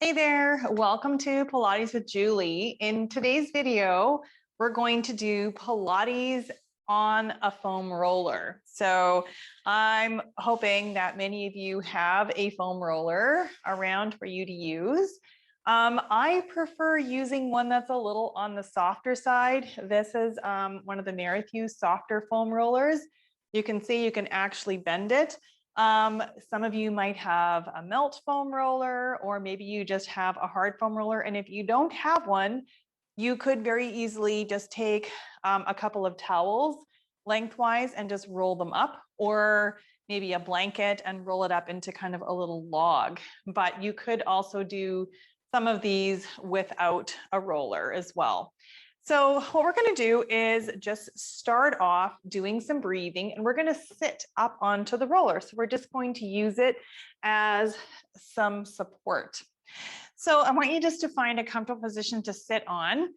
Hey there, welcome to Pilates with Julie. In today's video, we're going to do Pilates on a foam roller. So I'm hoping that many of you have a foam roller around for you to use. I prefer using one that's a little on the softer side. This is one of the Merrithew softer foam rollers. You can see you can actually bend it. Some of you might have a melt foam roller, or maybe you just have a hard foam roller. And if you don't have one, you could very easily just take a couple of towels lengthwise and just roll them up, or maybe a blanket and roll it up into kind of a little log. But you could also do some of these without a roller as well. So what we're going to do is just start off doing some breathing, and we're going to sit up onto the roller. So we're just going to use it as some support. So I want you just to find a comfortable position to sit on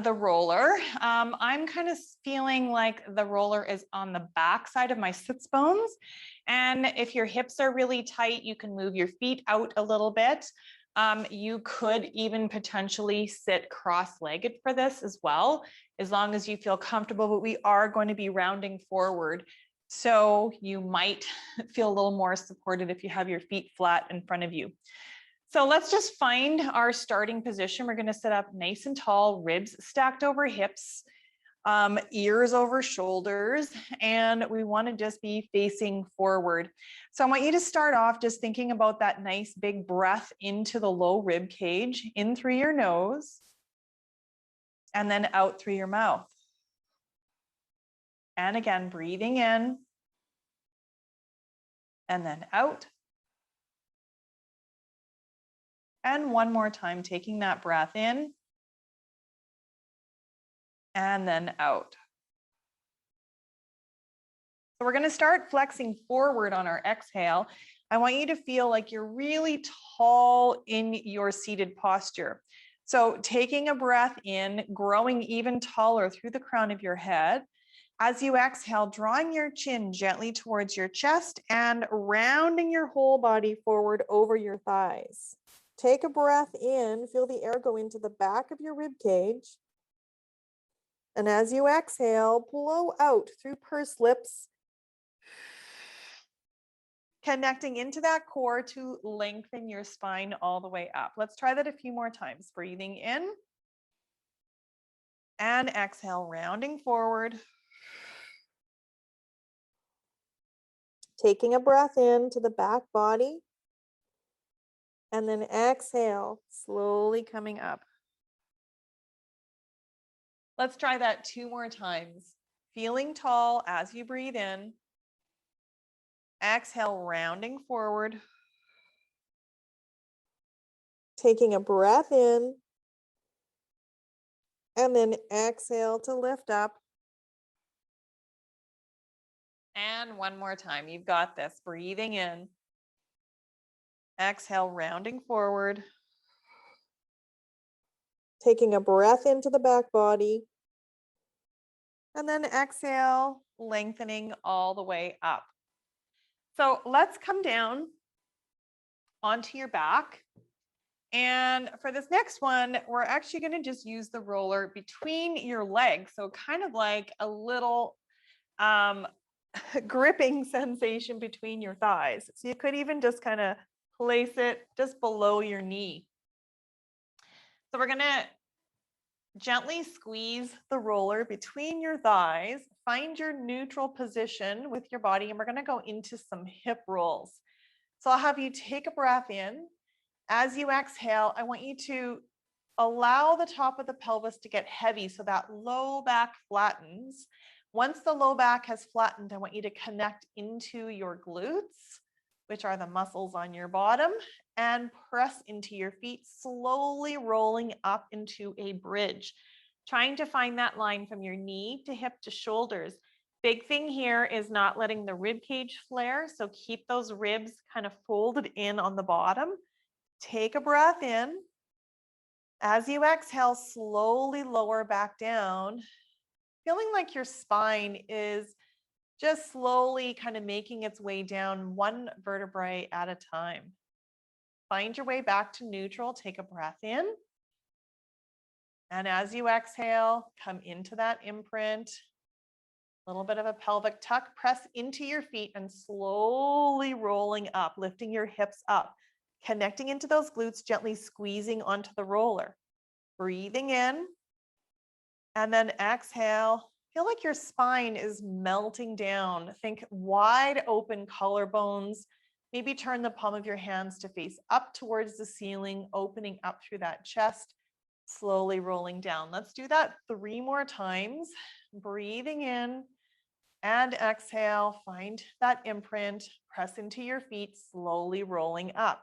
the roller. I'm kind of feeling like the roller is on the back side of my sits bones. And if your hips are really tight, you can move your feet out a little bit. You could even potentially sit cross-legged for this as well, as long as you feel comfortable, but we are going to be rounding forward. So you might feel a little more supported if you have your feet flat in front of you. So let's just find our starting position. We're going to sit up nice and tall, ribs stacked over hips, ears over shoulders, and we want to just be facing forward. So I want you to start off just thinking about that nice big breath into the low rib cage, in through your nose, and then out through your mouth. And again, breathing in, and then out. And one more time, taking that breath in, and then out. So we're going to start flexing forward on our exhale. I want you to feel like you're really tall in your seated posture. So taking a breath in, growing even taller through the crown of your head. As you exhale, drawing your chin gently towards your chest and rounding your whole body forward over your thighs. Take a breath in, feel the air go into the back of your rib cage. And as you exhale, blow out through pursed lips, connecting into that core to lengthen your spine all the way up. Let's try that a few more times. Breathing in and exhale, rounding forward. Taking a breath in to the back body. And then exhale, slowly coming up. Let's try that 2 more times. Feeling tall as you breathe in. Exhale, rounding forward. Taking a breath in. And then exhale to lift up. And one more time. You've got this. Breathing in. Exhale, rounding forward. Taking a breath into the back body. And then exhale, lengthening all the way up. So let's come down onto your back. And for this next one, we're actually going to just use the roller between your legs. So kind of like a little gripping sensation between your thighs. So you could even just kind of place it just below your knee. So we're going to gently squeeze the roller between your thighs, find your neutral position with your body, and we're going to go into some hip rolls. So I'll have you take a breath in. As you exhale, I want you to allow the top of the pelvis to get heavy so that low back flattens. Once the low back has flattened, I want you to connect into your glutes, which are the muscles on your bottom, and press into your feet, slowly rolling up into a bridge, trying to find that line from your knee to hip to shoulders. Big thing here is not letting the rib cage flare, so keep those ribs kind of folded in on the bottom. Take a breath in. As you exhale, slowly lower back down, feeling like your spine is just slowly kind of making its way down one vertebrae at a time. find your way back to neutral. Take a breath in. And as you exhale, come into that imprint. A little bit of a pelvic tuck, press into your feet and slowly rolling up, lifting your hips up, connecting into those glutes, gently squeezing onto the roller. Breathing in, and then exhale. Feel like your spine is melting down. Think wide open collarbones. Maybe turn the palm of your hands to face up towards the ceiling, opening up through that chest, slowly rolling down. Let's do that 3 more times. Breathing in and exhale. Find that imprint. Press into your feet, slowly rolling up.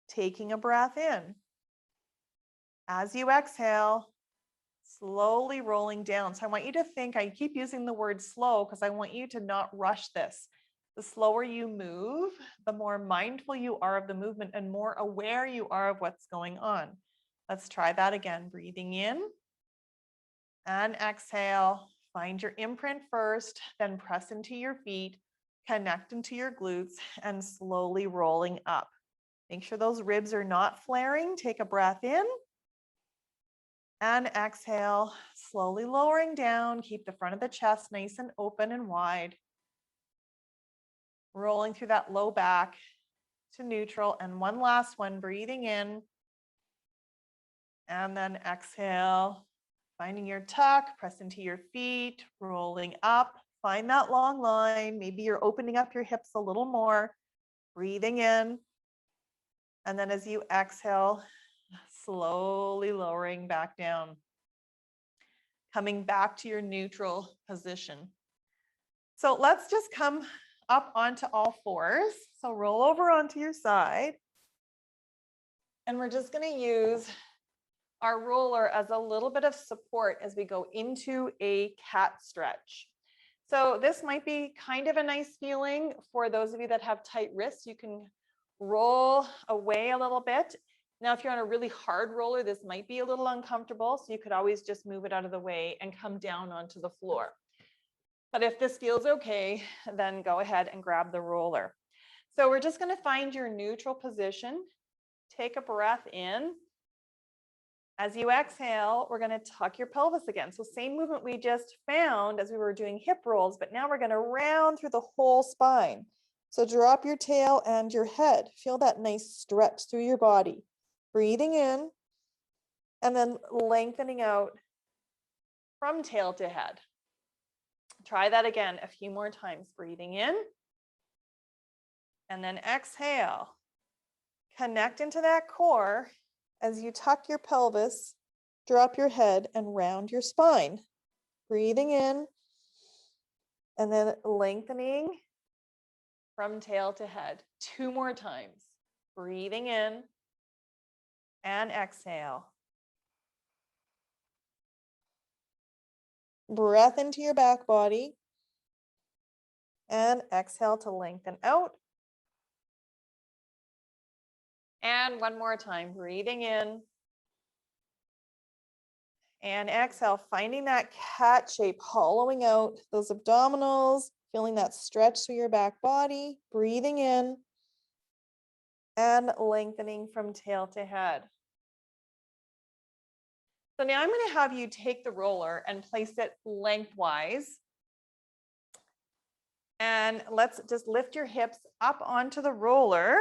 Taking a breath in. As you exhale, slowly rolling down. So I want you to think, I keep using the word slow because I want you to not rush this. The slower you move, the more mindful you are of the movement and more aware you are of what's going on. Let's try that again. Breathing in and exhale. Find your imprint first, then press into your feet, connect into your glutes, and slowly rolling up. Make sure those ribs are not flaring. Take a breath in. And exhale, slowly lowering down. Keep the front of the chest nice and open and wide. Rolling through that low back to neutral. And one last one, breathing in. And then exhale, finding your tuck, press into your feet, rolling up. Find that long line. Maybe you're opening up your hips a little more. Breathing in. And then as you exhale, slowly lowering back down. Coming back to your neutral position. So let's just come up onto all fours. So roll over onto your side. And we're just going to use our roller as a little bit of support as we go into a cat stretch. So this might be kind of a nice feeling for those of you that have tight wrists. You can roll away a little bit. Now, if you're on a really hard roller, this might be a little uncomfortable. So you could always just move it out of the way and come down onto the floor. But if this feels okay, then go ahead and grab the roller. So we're just going to find your neutral position. Take a breath in. As you exhale, we're going to tuck your pelvis again. So same movement we just found as we were doing hip rolls, but now we're going to round through the whole spine. So drop your tail and your head. Feel that nice stretch through your body. Breathing in and then lengthening out from tail to head. Try that again a few more times. Breathing in and then exhale. Connect into that core as you tuck your pelvis, drop your head and round your spine. Breathing in and then lengthening from tail to head. 2 more times. Breathing in and exhale. Breath into your back body and exhale to lengthen out. And one more time, breathing in and exhale, finding that cat shape, hollowing out those abdominals, feeling that stretch through your back body, breathing in and lengthening from tail to head. So now I'm going to have you take the roller and place it lengthwise. And let's just lift your hips up onto the roller.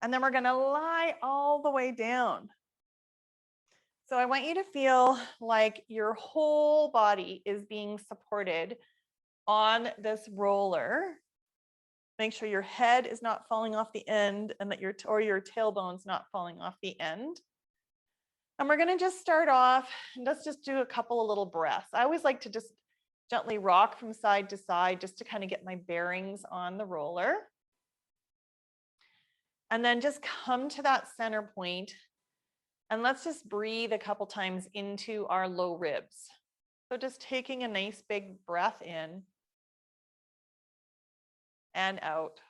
And then we're going to lie all the way down. So I want you to feel like your whole body is being supported on this roller. Make sure your head is not falling off the end and that your tailbone's not falling off the end. And we're going to just start off and let's just do a couple of little breaths. I always like to just gently rock from side to side just to kind of get my bearings on the roller. And then just come to that center point and let's just breathe a couple times into our low ribs. So just taking a nice big breath in and out.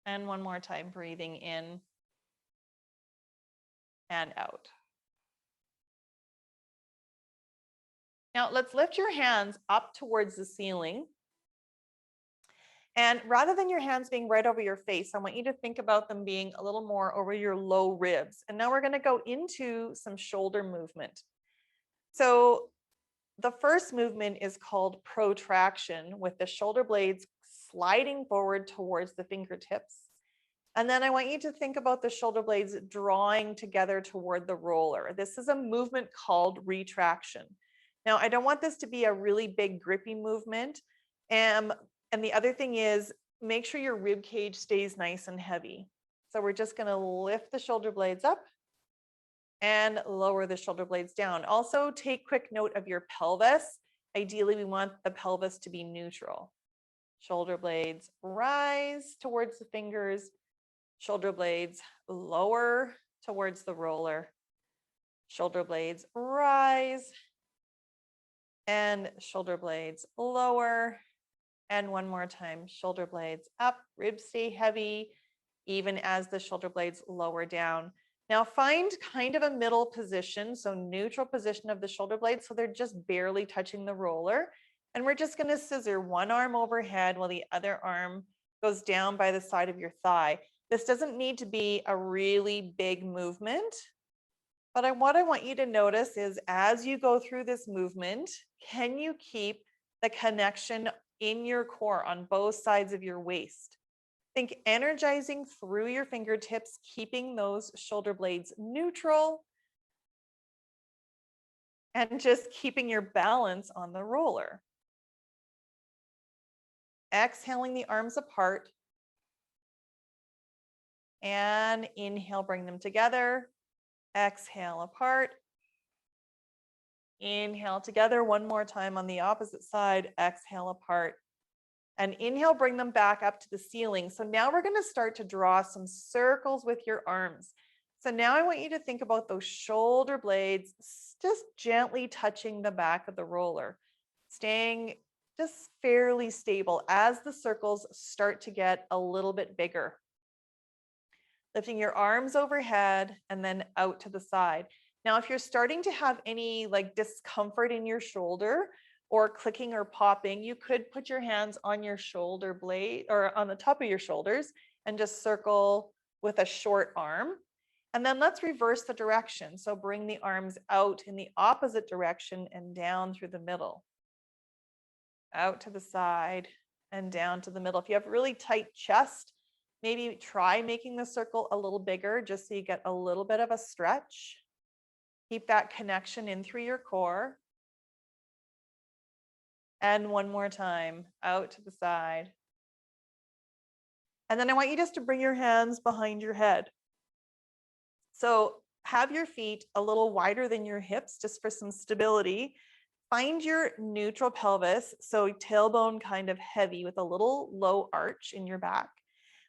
And one more time, breathing in and out. Now let's lift your hands up towards the ceiling. And rather than your hands being right over your face, I want you to think about them being a little more over your low ribs. And now we're going to go into some shoulder movement. So the first movement is called protraction, with the shoulder blades sliding forward towards the fingertips. And then I want you to think about the shoulder blades drawing together toward the roller. This is a movement called retraction. Now, I don't want this to be a really big grippy movement. And the other thing is, make sure your rib cage stays nice and heavy. So we're just going to lift the shoulder blades up and lower the shoulder blades down. Also, take quick note of your pelvis. Ideally, we want the pelvis to be neutral. Shoulder blades rise towards the fingers. Shoulder blades lower towards the roller. Shoulder blades rise and shoulder blades lower. And one more time, shoulder blades up, ribs stay heavy, even as the shoulder blades lower down. Now find kind of a middle position, so neutral position of the shoulder blades, so they're just barely touching the roller. And we're just gonna scissor one arm overhead while the other arm goes down by the side of your thigh. This doesn't need to be a really big movement, but what I want you to notice is as you go through this movement, can you keep the connection in your core on both sides of your waist? Think energizing through your fingertips, keeping those shoulder blades neutral, and just keeping your balance on the roller. Exhaling the arms apart. And inhale, bring them together. Exhale apart. Inhale together. One more time on the opposite side. Exhale apart. And inhale, bring them back up to the ceiling. So now we're going to start to draw some circles with your arms. So now I want you to think about those shoulder blades just gently touching the back of the roller, staying just fairly stable as the circles start to get a little bit bigger. Lifting your arms overhead and then out to the side. Now, if you're starting to have any like discomfort in your shoulder or clicking or popping, you could put your hands on your shoulder blade or on the top of your shoulders and just circle with a short arm. And then let's reverse the direction. So bring the arms out in the opposite direction and down through the middle. Out to the side and down to the middle. If you have really tight chest, maybe try making the circle a little bigger just so you get a little bit of a stretch. Keep that connection in through your core. And one more time, out to the side. And then I want you just to bring your hands behind your head. So have your feet a little wider than your hips just for some stability. Find your neutral pelvis, so tailbone kind of heavy with a little low arch in your back.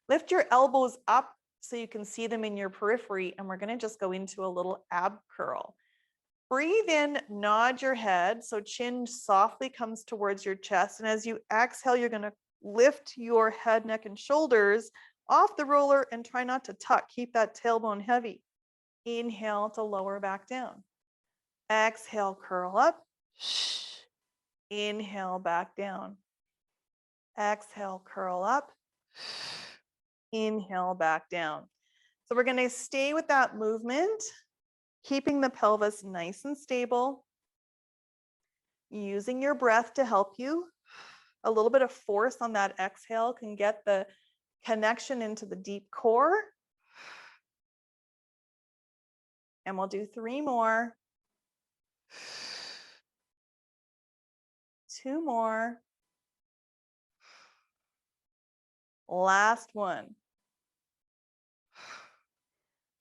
Lift your elbows up so you can see them in your periphery, and we're going to just go into a little ab curl. Breathe in, nod your head, so chin softly comes towards your chest, and as you exhale, you're going to lift your head, neck, and shoulders off the roller and try not to tuck. Keep that tailbone heavy. Inhale to lower back down. Exhale, curl up. Inhale, back down. Exhale, curl up. Inhale, back down. So we're going to stay with that movement, keeping the pelvis nice and stable, using your breath to help you. A little bit of force on that exhale can get the connection into the deep core. And we'll do 3 more. 2 more. Last one.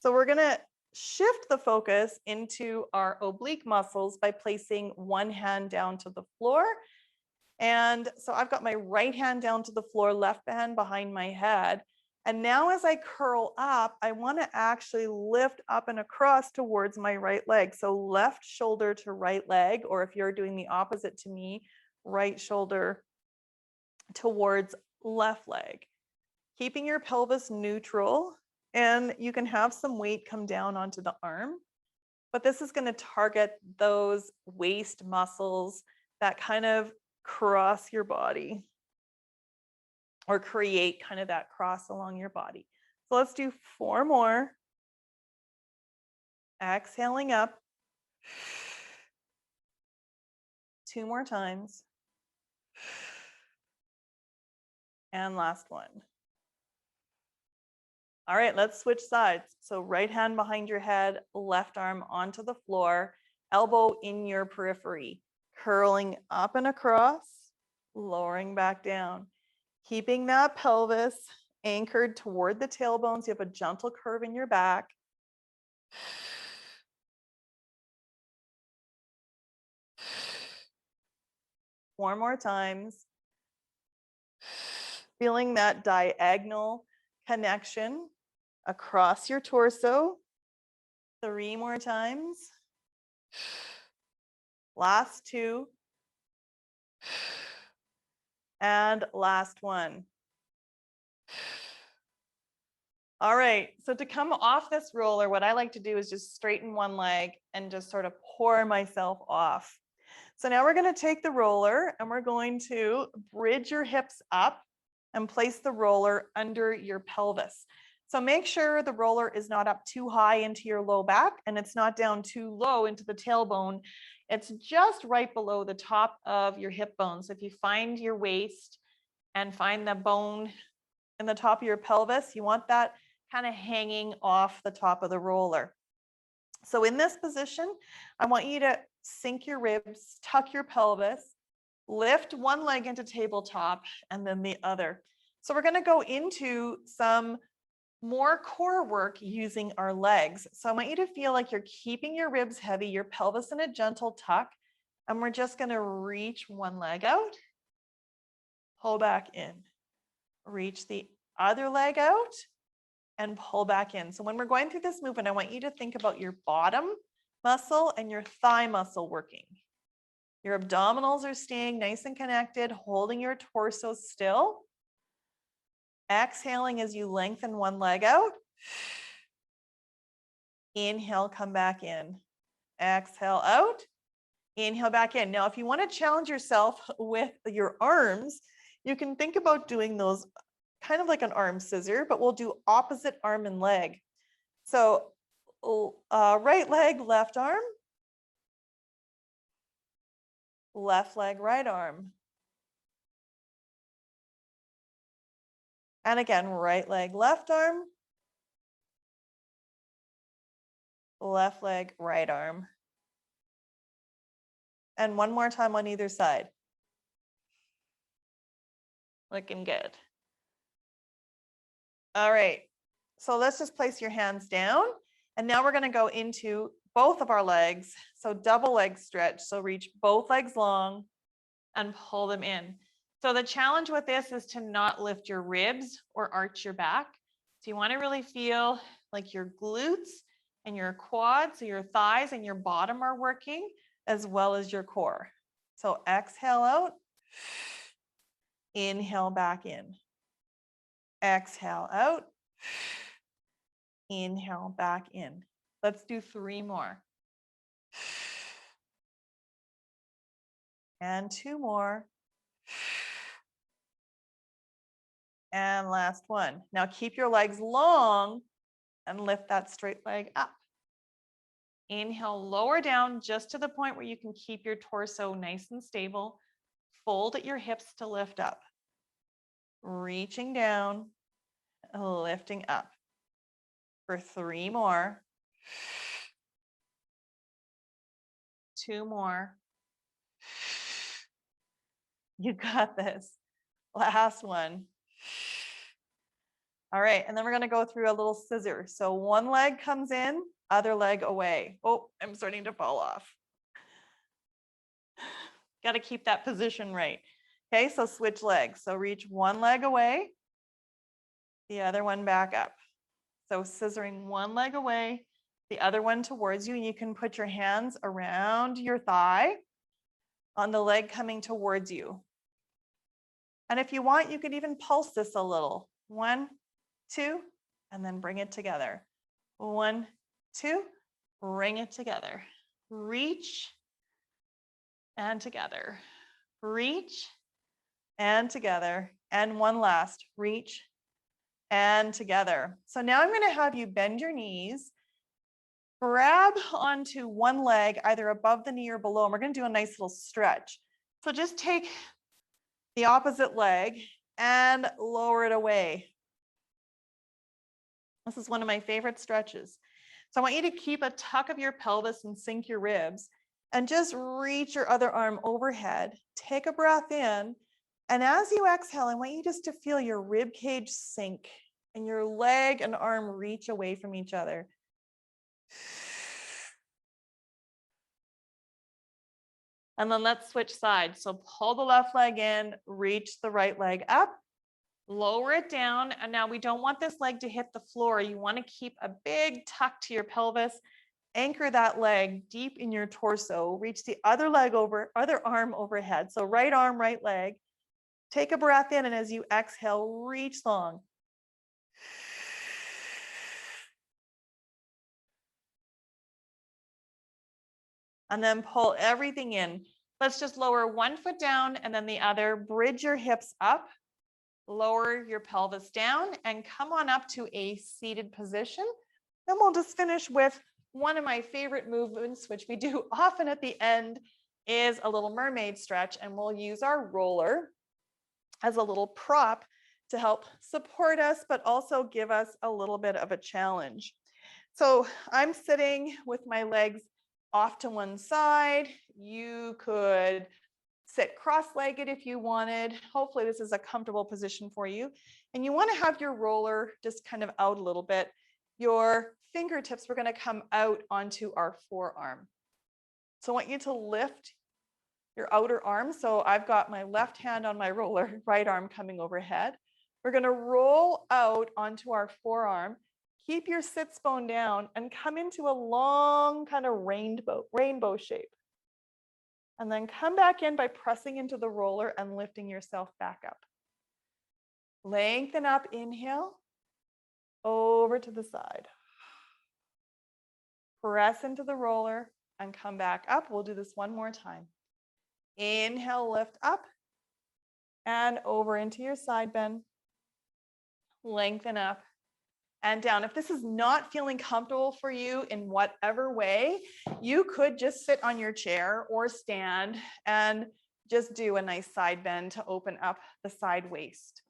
So we're going to shift the focus into our oblique muscles by placing one hand down to the floor. And so I've got my right hand down to the floor, left hand behind my head. And now as I curl up, I want to actually lift up and across towards my right leg. So left shoulder to right leg, or if you're doing the opposite to me, right shoulder towards left leg. Keeping your pelvis neutral, and you can have some weight come down onto the arm, but this is going to target those waist muscles that kind of cross your body. or create kind of that cross along your body. So let's do 4 more. Exhaling up. 2 more times. And last one. All right, let's switch sides. So right hand behind your head, left arm onto the floor, elbow in your periphery, curling up and across, lowering back down, keeping that pelvis anchored toward the tailbones. You have a gentle curve in your back. Four more times. Feeling that diagonal connection across your torso. 3 more times. Last 2. And last one. All right, so to come off this roller, what I like to do is just straighten one leg and just sort of pour myself off. So now we're going to take the roller and we're going to bridge your hips up and place the roller under your pelvis. So make sure the roller is not up too high into your low back and it's not down too low into the tailbone. It's just right below the top of your hip bone. So if you find your waist and find the bone in the top of your pelvis, you want that kind of hanging off the top of the roller. So in this position, I want you to sink your ribs, tuck your pelvis, lift one leg into tabletop and then the other. So we're going to go into some more core work using our legs. So I want you to feel like you're keeping your ribs heavy, your pelvis in a gentle tuck, and we're just going to reach one leg out, pull back in, reach the other leg out, and pull back in. So when we're going through this movement, I want you to think about your bottom muscle and your thigh muscle working. Your abdominals are staying nice and connected, holding your torso still. Exhaling as you lengthen one leg out. Inhale, come back in. Exhale out. Inhale back in. Now, if you want to challenge yourself with your arms, you can think about doing those kind of like an arm scissor, but we'll do opposite arm and leg. So right leg, left arm, left leg, right arm. And again, right leg, left arm, left leg, right arm. And one more time on either side. Looking good. All right, so let's just place your hands down. And now we're going to go into both of our legs. So double leg stretch. So reach both legs long and pull them in. So the challenge with this is to not lift your ribs or arch your back. So you want to really feel like your glutes and your quads, so your thighs and your bottom are working as well as your core. So exhale out, inhale back in. Exhale out, inhale back in. Let's do 3 more. And 2 more. And last one. Now keep your legs long and lift that straight leg up. Inhale, lower down just to the point where you can keep your torso nice and stable. Fold at your hips to lift up. Reaching down, lifting up. For 3 more. 2 more. You got this. Last one. All right, and then we're going to go through a little scissor. So one leg comes in, other leg away. Oh, I'm starting to fall off. Got to keep that position right. Okay, so switch legs. So reach one leg away, the other one back up. So scissoring one leg away, the other one towards you. You can put your hands around your thigh on the leg coming towards you. And if you want, you could even pulse this a little. 1, 2, and then bring it together. 1, 2, bring it together. Reach and together. Reach and together. And one last, reach and together. So now I'm going to have you bend your knees, grab onto one leg, either above the knee or below, and we're going to do a nice little stretch. So just take the opposite leg and lower it away. This is one of my favorite stretches. So I want you to keep a tuck of your pelvis and sink your ribs, and just reach your other arm overhead. Take a breath in. And as you exhale, I want you just to feel your rib cage sink and your leg and arm reach away from each other. And then let's switch sides. So pull the left leg in, reach the right leg up, lower it down. And now we don't want this leg to hit the floor. You want to keep a big tuck to your pelvis. Anchor that leg deep in your torso. Reach the other leg over, other arm overhead. So right arm, right leg. Take a breath in, and as you exhale, reach long. And then pull everything in. Let's just lower one foot down and then the other. Bridge your hips up. Lower your pelvis down and come on up to a seated position. Then we'll just finish with one of my favorite movements, which we do often at the end, is a little mermaid stretch. And we'll use our roller as a little prop to help support us, but also give us a little bit of a challenge. So I'm sitting with my legs off to one side. You could sit cross-legged if you wanted. Hopefully this is a comfortable position for you. And you want to have your roller just kind of out a little bit. Your fingertips, we're going to come out onto our forearm. So I want you to lift your outer arm. So I've got my left hand on my roller, right arm coming overhead. We're going to roll out onto our forearm. Keep your sits bone down and come into a long kind of rainbow shape. And then come back in by pressing into the roller and lifting yourself back up. Lengthen up, inhale, over to the side. Press into the roller and come back up. We'll do this one more time. Inhale, lift up and over into your side bend. Lengthen up and down. If this is not feeling comfortable for you in whatever way, you could just sit on your chair or stand and just do a nice side bend to open up the side waist.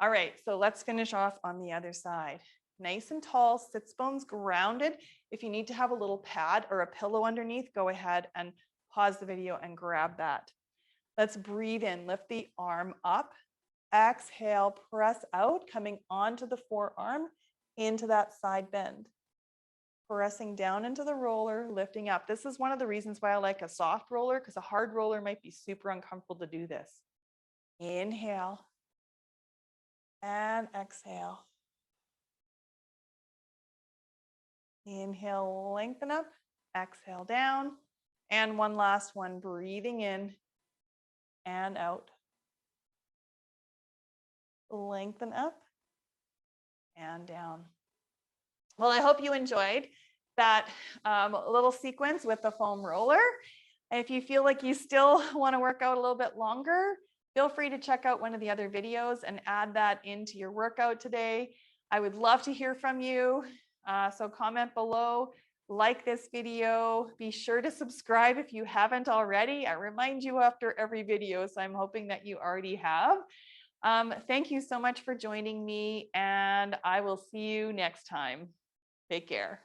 All right, so let's finish off on the other side. Nice and tall, sits bones grounded. If you need to have a little pad or a pillow underneath, go ahead and pause the video and grab that. Let's breathe in, lift the arm up. Exhale, press out, coming onto the forearm, into that side bend. Pressing down into the roller, lifting up. This is one of the reasons why I like a soft roller, because a hard roller might be super uncomfortable to do this. Inhale and exhale. Inhale, lengthen up, exhale down. And one last one, breathing in and out. Lengthen up and down. Well, I hope you enjoyed that little sequence with the foam roller. If you feel like you still want to work out a little bit longer, feel free to check out one of the other videos and add that into your workout today. I would love to hear from you. So comment below, like this video, be sure to subscribe if you haven't already. I remind you after every video, so I'm hoping that you already have. Thank you so much for joining me, and I will see you next time. Take care.